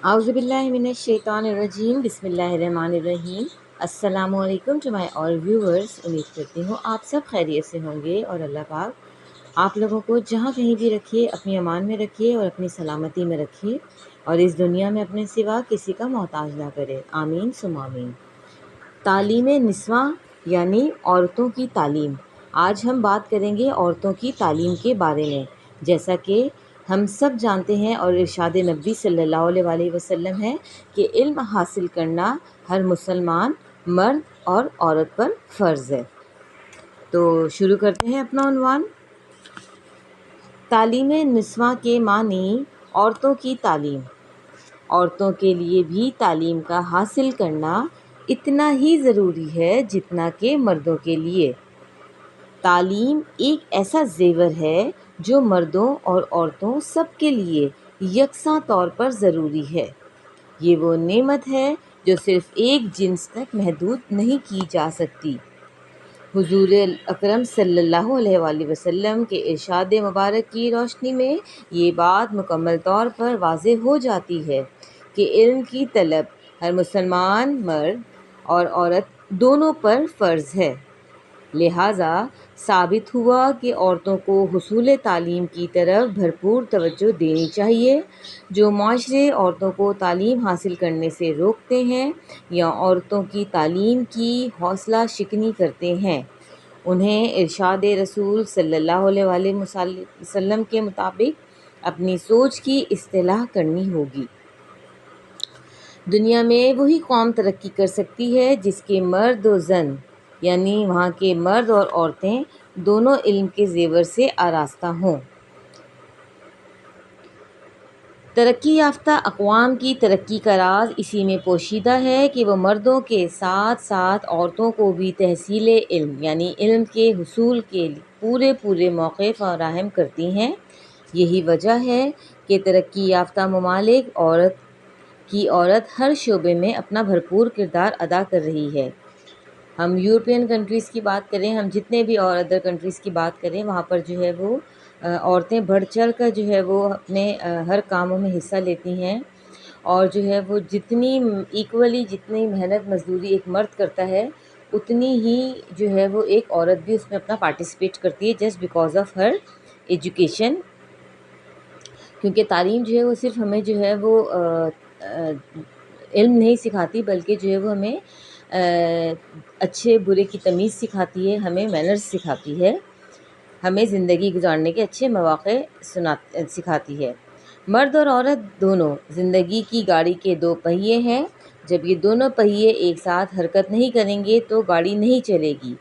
اعوذ باللہ من الشیطان الرجیم، بسم اللہ الرحمن الرحیم۔ السلام علیکم ٹو مائی آل ویورز، امید کرتی ہوں آپ سب خیریت سے ہوں گے اور اللہ پاک آپ لوگوں کو جہاں کہیں بھی رکھیے اپنی امان میں رکھیے اور اپنی سلامتی میں رکھیے اور اس دنیا میں اپنے سوا کسی کا محتاج نہ کرے، آمین ثم آمین۔ تعلیم نسواں یعنی عورتوں کی تعلیم۔ آج ہم بات کریں گے عورتوں کی تعلیم کے بارے میں۔ جیسا کہ ہم سب جانتے ہیں اور ارشاد نبی صلی اللہ علیہ وآلہ وسلم ہے کہ علم حاصل کرنا ہر مسلمان مرد اور عورت پر فرض ہے۔ تو شروع کرتے ہیں اپنا عنوان۔ تعلیم نسواں کے معنی عورتوں کی تعلیم۔ عورتوں کے لیے بھی تعلیم کا حاصل کرنا اتنا ہی ضروری ہے جتنا کہ مردوں کے لیے۔ تعلیم ایک ایسا زیور ہے جو مردوں اور عورتوں سب کے لیے یکساں طور پر ضروری ہے۔ یہ وہ نعمت ہے جو صرف ایک جنس تک محدود نہیں کی جا سکتی۔ حضور اکرم صلی اللہ علیہ وآلہ وسلم کے ارشاد مبارک کی روشنی میں یہ بات مکمل طور پر واضح ہو جاتی ہے کہ علم کی طلب ہر مسلمان مرد اور عورت دونوں پر فرض ہے۔ لہٰذا ثابت ہوا کہ عورتوں کو حصول تعلیم کی طرف بھرپور توجہ دینی چاہیے۔ جو معاشرے عورتوں کو تعلیم حاصل کرنے سے روکتے ہیں یا عورتوں کی تعلیم کی حوصلہ شکنی کرتے ہیں، انہیں ارشاد رسول صلی اللہ علیہ وآلہ وسلم کے مطابق اپنی سوچ کی اصلاح کرنی ہوگی۔ دنیا میں وہی قوم ترقی کر سکتی ہے جس کے مرد و زن یعنی وہاں کے مرد اور عورتیں دونوں علم کے زیور سے آراستہ ہوں۔ ترقی یافتہ اقوام کی ترقی کا راز اسی میں پوشیدہ ہے کہ وہ مردوں کے ساتھ ساتھ عورتوں کو بھی تحصیل علم یعنی علم کے حصول کے پورے موقع فراہم کرتی ہیں۔ یہی وجہ ہے کہ ترقی یافتہ ممالک عورت ہر شعبے میں اپنا بھرپور کردار ادا کر رہی ہے۔ ہم یورپین کنٹریز کی بات کریں، ہم جتنے بھی اور ادر کنٹریز کی بات کریں، وہاں پر جو ہے وہ عورتیں بڑھ چڑھ کر جو ہے وہ اپنے ہر کاموں میں حصہ لیتی ہیں، اور جو ہے وہ جتنی محنت مزدوری ایک مرد کرتا ہے اتنی ہی جو ہے وہ ایک عورت بھی اس میں اپنا پارٹیسپیٹ کرتی ہے، just because of her education. کیونکہ تعلیم جو ہے وہ صرف ہمیں جو ہے وہ علم نہیں سکھاتی، بلکہ جو ہے وہ ہمیں اچھے برے کی تمیز سکھاتی ہے، ہمیں مینرز سکھاتی ہے، ہمیں زندگی گزارنے کے اچھے مواقع سکھاتی ہے۔ مرد اور عورت دونوں زندگی کی گاڑی کے دو پہیے ہیں۔ جب یہ دونوں پہیے ایک ساتھ حرکت نہیں کریں گے تو گاڑی نہیں چلے گی۔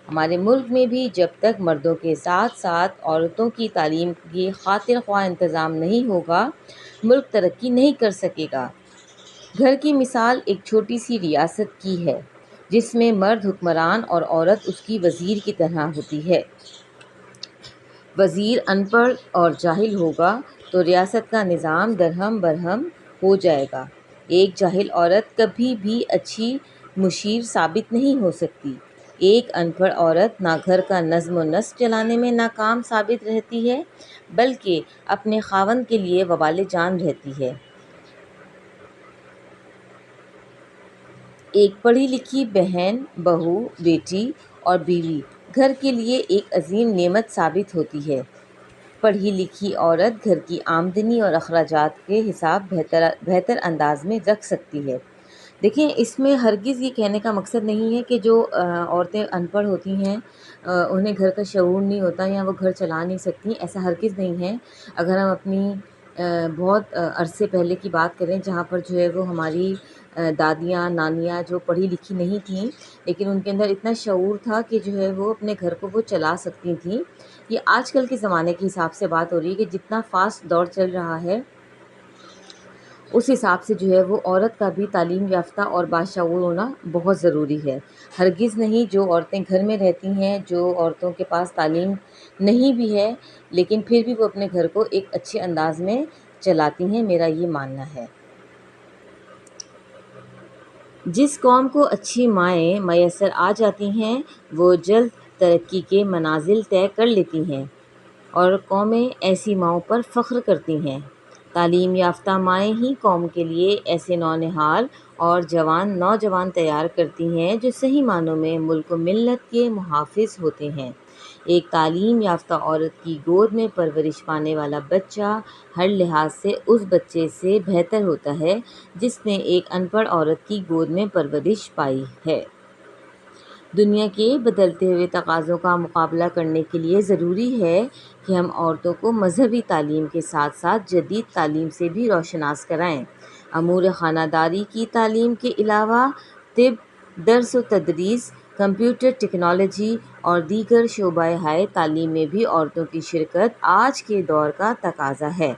ہمارے ملک میں بھی جب تک مردوں کے ساتھ ساتھ عورتوں کی تعلیم کی خاطر خواہ انتظام نہیں ہوگا، ملک ترقی نہیں کر سکے گا۔ گھر کی مثال ایک چھوٹی سی ریاست کی ہے جس میں مرد حکمران اور عورت اس کی وزیر کی طرح ہوتی ہے۔ وزیر ان پڑھ اور جاہل ہوگا تو ریاست کا نظام درہم برہم ہو جائے گا۔ ایک جاہل عورت کبھی بھی اچھی مشیر ثابت نہیں ہو سکتی۔ ایک ان پڑھ عورت نہ گھر کا نظم و نسق چلانے میں ناکام ثابت رہتی ہے بلکہ اپنے خاوند کے لیے وبال جان رہتی ہے۔ ایک پڑھی لکھی بہن، بہو، بیٹی اور بیوی گھر کے لیے ایک عظیم نعمت ثابت ہوتی ہے۔ پڑھی لکھی عورت گھر کی آمدنی اور اخراجات کے حساب بہتر انداز میں رکھ سکتی ہے۔ دیکھیں، اس میں ہرگز یہ کہنے کا مقصد نہیں ہے کہ جو عورتیں ان پڑھ ہوتی ہیں انہیں گھر کا شعور نہیں ہوتا یا وہ گھر چلا نہیں سکتی، ایسا ہرگز نہیں ہے۔ اگر ہم اپنی بہت عرصے پہلے کی بات کریں جہاں پر جو ہے وہ ہماری دادیاں نانیاں جو پڑھی لکھی نہیں تھیں لیکن ان کے اندر اتنا شعور تھا کہ جو ہے وہ اپنے گھر کو وہ چلا سکتی تھیں۔ یہ آج کل کے زمانے کے حساب سے بات ہو رہی ہے کہ جتنا فاسٹ دور چل رہا ہے اس حساب سے جو ہے وہ عورت کا بھی تعلیم یافتہ اور باشعور ہونا بہت ضروری ہے۔ ہرگز نہیں جو عورتیں گھر میں رہتی ہیں، جو عورتوں کے پاس تعلیم نہیں بھی ہے لیکن پھر بھی وہ اپنے گھر کو ایک اچھے انداز میں چلاتی ہیں، میرا یہ ماننا ہے۔ جس قوم کو اچھی مائیں میسر آ جاتی ہیں وہ جلد ترقی کے منازل طے کر لیتی ہیں اور قومیں ایسی ماؤں پر فخر کرتی ہیں۔ تعلیم یافتہ مائیں ہی قوم کے لیے ایسے نونہال اور نوجوان تیار کرتی ہیں جو صحیح معنوں میں ملک و ملت کے محافظ ہوتے ہیں۔ ایک تعلیم یافتہ عورت کی گود میں پرورش پانے والا بچہ ہر لحاظ سے اس بچے سے بہتر ہوتا ہے جس نے ایک ان پڑھ عورت کی گود میں پرورش پائی ہے۔ دنیا کے بدلتے ہوئے تقاضوں کا مقابلہ کرنے کے لیے ضروری ہے کہ ہم عورتوں کو مذہبی تعلیم کے ساتھ ساتھ جدید تعلیم سے بھی روشناس کرائیں۔ امور خانہ داری کی تعلیم کے علاوہ طب، درس و تدریس، کمپیوٹر ٹیکنالوجی اور دیگر شعبۂ ہائے تعلیم میں بھی عورتوں کی شرکت آج کے دور کا تقاضا ہے۔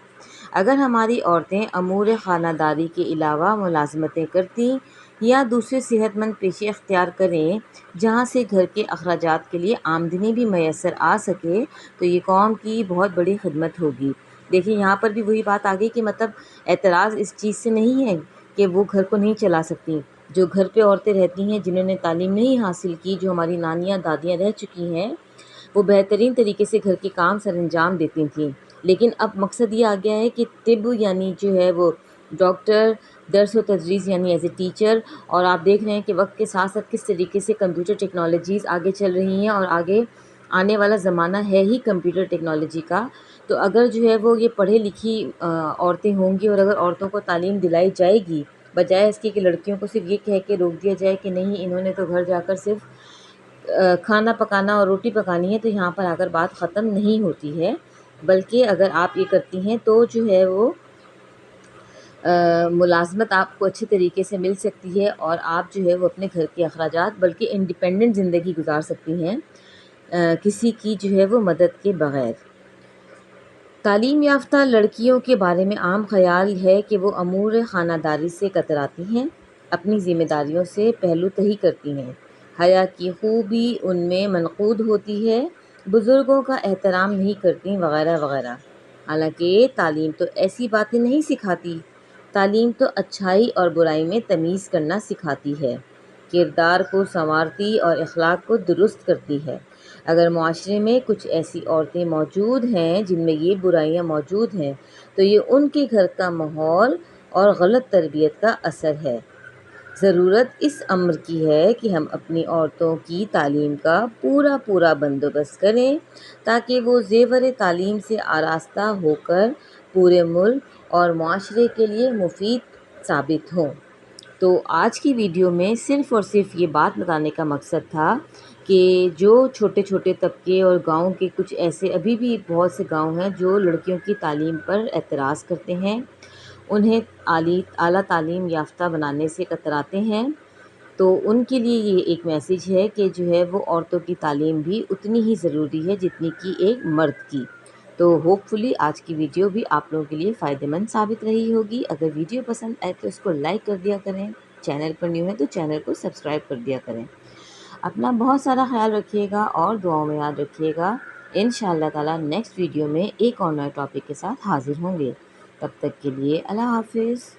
اگر ہماری عورتیں امور خانہ داری کے علاوہ ملازمتیں کرتیں یا دوسرے صحت مند پیشے اختیار کریں جہاں سے گھر کے اخراجات کے لیے آمدنی بھی میسر آ سکے تو یہ قوم کی بہت بڑی خدمت ہوگی۔ دیکھیں یہاں پر بھی وہی بات آ گئی کہ مطلب اعتراض اس چیز سے نہیں ہے کہ وہ گھر کو نہیں چلا سکتی۔ جو گھر پہ عورتیں رہتی ہیں جنہوں نے تعلیم نہیں حاصل کی، جو ہماری نانیاں دادیاں رہ چکی ہیں، وہ بہترین طریقے سے گھر کے کام سر انجام دیتی تھیں۔ لیکن اب مقصد یہ آ گیا ہے کہ طب یعنی جو ہے وہ ڈاکٹر، درس و تدریس یعنی ایز اے ٹیچر، اور آپ دیکھ رہے ہیں کہ وقت کے ساتھ ساتھ کس طریقے سے کمپیوٹر ٹیکنالوجیز آگے چل رہی ہیں اور آگے آنے والا زمانہ ہے ہی کمپیوٹر ٹیکنالوجی کا۔ تو اگر جو ہے وہ یہ پڑھے لکھی عورتیں ہوں گی اور اگر عورتوں کو تعلیم دلائی جائے گی بجائے اس کے کہ لڑکیوں کو صرف یہ کہہ کے روک دیا جائے کہ نہیں انہوں نے تو گھر جا کر صرف کھانا پکانا اور روٹی پکانی ہے، تو یہاں پر آ کر بات ختم نہیں ہوتی ہے، بلکہ اگر آپ یہ کرتی ہیں تو جو ہے وہ ملازمت آپ کو اچھے طریقے سے مل سکتی ہے اور آپ جو ہے وہ اپنے گھر کے اخراجات بلکہ انڈیپینڈنٹ زندگی گزار سکتی ہیں کسی کی جو ہے وہ مدد کے بغیر۔ تعلیم یافتہ لڑکیوں کے بارے میں عام خیال ہے کہ وہ امور خانہ داری سے کتراتی ہیں، اپنی ذمہ داریوں سے پہلو تہی کرتی ہیں، حیا کی خوبی ان میں منقود ہوتی ہے، بزرگوں کا احترام نہیں کرتی وغیرہ وغیرہ۔ حالانکہ تعلیم تو ایسی باتیں نہیں سکھاتی، تعلیم تو اچھائی اور برائی میں تمیز کرنا سکھاتی ہے، کردار کو سنوارتی اور اخلاق کو درست کرتی ہے۔ اگر معاشرے میں کچھ ایسی عورتیں موجود ہیں جن میں یہ برائیاں موجود ہیں تو یہ ان کے گھر کا ماحول اور غلط تربیت کا اثر ہے۔ ضرورت اس امر کی ہے کہ ہم اپنی عورتوں کی تعلیم کا پورا بندوبست کریں تاکہ وہ زیور تعلیم سے آراستہ ہو کر پورے ملک اور معاشرے کے لیے مفید ثابت ہوں۔ تو آج کی ویڈیو میں صرف اور صرف یہ بات بتانے کا مقصد تھا کہ جو چھوٹے چھوٹے طبقے اور گاؤں کے کچھ ایسے ابھی بھی بہت سے گاؤں ہیں جو لڑکیوں کی تعلیم پر اعتراض کرتے ہیں، انہیں اعلیٰ تعلیم یافتہ بنانے سے کتراتے ہیں، تو ان کے لیے یہ ایک میسیج ہے کہ جو ہے وہ عورتوں کی تعلیم بھی اتنی ہی ضروری ہے جتنی کہ ایک مرد کی۔ تو ہوپ فلی آج کی ویڈیو بھی آپ لوگوں کے لیے فائدہ مند ثابت رہی ہوگی۔ اگر ویڈیو پسند آئے تو اس کو لائک کر دیا کریں، چینل پر نیو ہے تو چینل کو سبسکرائب کر دیا کریں۔ اپنا بہت سارا خیال رکھیے گا اور دعاؤں میں یاد رکھیے گا۔ انشاءاللہ تعالی نیکسٹ ویڈیو میں ایک اور نئے ٹاپک کے ساتھ حاضر ہوں گے۔ تب تک کے لیے اللہ حافظ۔